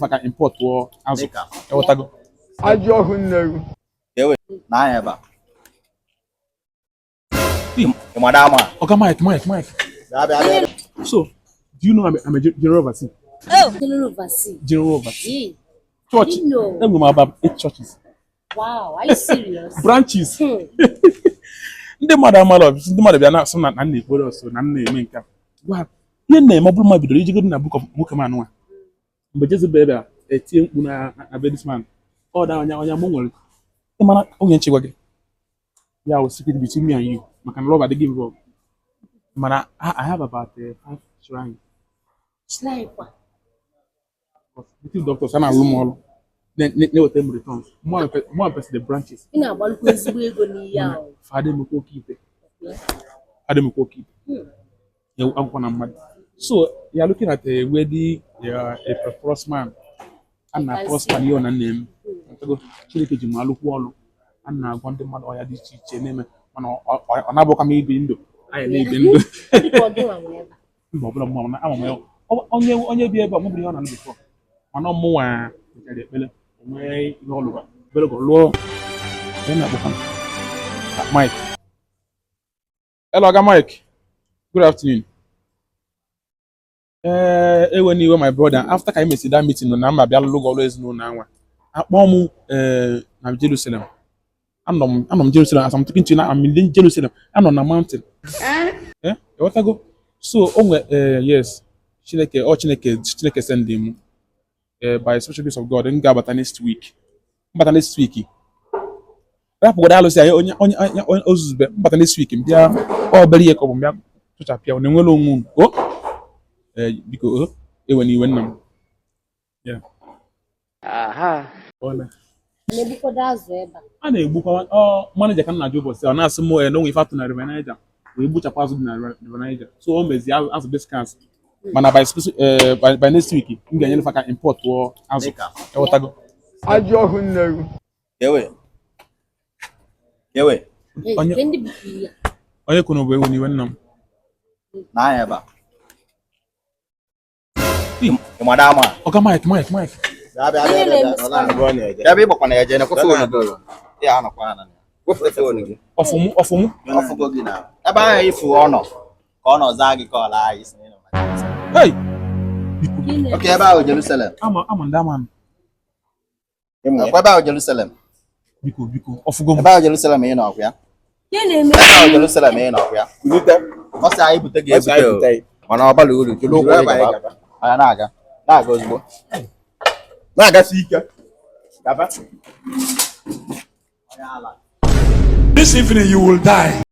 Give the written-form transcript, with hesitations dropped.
maka import or azụ. Dịka Ewetago. Ajọ ọhụ nneru. ewe na ebe a. Madam, Oga Mike. So, do you know I'm a general overseer? Oh, General Overseas. General overseer. Yeah. Church. You know. Then we have about 8 churches. Wow, are you serious? Branches. Ndị mmadụ amalọ, ndị mmadụ bịa na-asụ na nna ekpere ọsọ na nna eme nke a. Gwa ihe nna eme ọ bụrụ ma bidoro ijigoro na book of Nwokeman nwa. Mgbe Jezebel bịara etie mkpu na be this man. Ọ da onye mụ nwere. Ị mara onye nchekwa gị. Ya was secret between me and you. Maka na love adịghị involved. Mana I have about 5 shrines. Sniper. Between doctors and room all. Then weta m returns. More person the branches. Ị na-agbalụkwa ezigbo ego n'ihe ahụ. Fade m kwa keep. Fade m kwa keep. Ya akwụkwọ na mmadụ. So you are looking at a wealthy, a prosperous man. And a prosperous man na name. Chineke ji m alụkwu ọlụ. A na-agwa ndị mmadụ ọya dị iche iche na-eme mana ọ na-abụkwa m ibi ndụ. Anyị na-ebi ndụ. Dịka ọ dịwa nwere ebe. Mba ọbụla mma na ama m ya. Onye bi ebe a mụbiri ọ na ndụ before. Mana ọmụnwa kere ekpele onwe ihe ọlụwa. Bere go lụọ. Onye na-akpọkwa Mike. Hello, Oga Mike. Good afternoon. Ewe my brother. After ka I mesi that meeting na mma bịa lụgo always know na nwa. Akpọ m na Jerusalem. Anọ m Jerusalem as I'm talking to you now. I'm in Jerusalem. Anọ na mountain. You want to go? So, yes. Chineke send him by special grace of God. Then go about next week. But next week. Rapụ gwada alụsị anyị onye ozuzube mbata next week mbịa ọ bere ihe ka ọ bụ mbịa tụchapịa ọ na-enwere onwe o biko ewe n'iwe nna m ya Na-egbukọdo azụ ebe a. a na-egbukwa manager ka m na-ajụ ụbọchị ọ na-asị m na onwe ife atụ na River Niger wee gbuchapụ azụ dị na River Niger so o mezi azụ discount mana by next week m ga-enyere fa ka import tụọ azụ ewetago Ajọ ọhụ nneru. ewe Nke ndị bụkwa ya. onye kwuru bụ ewe n'iwe nna m na ebe a. Madam, Oga Mike ebe ịgbakwa na eje na-ekwe fon gị. Ya anọkwa na. Wepụ fon gị. ọfụmụ Ọfụgo gị na. Ebe ahụ ifu ọnọ ka ọ nọ zaa gị ka ọ laa anyị si n'ịnọ na. hey Okay, ebe ahụ Jerusalem. ama ndị ama Ebe ahụ Jerusalem. biko ọfụgo m Ebe ahụ Jerusalem ị nọ ọkwa ya. Ihe na-eme. Ebe ahụ Jerusalem ị nọ ọkwa ya. Ọ sị anyị bute gị ebute. Mana ọ bara uru jụrụ ụkwụ ebe anyị gaba. Anyị na-aga ozugbo. Na-agasi ike. Gaba. this evening you will die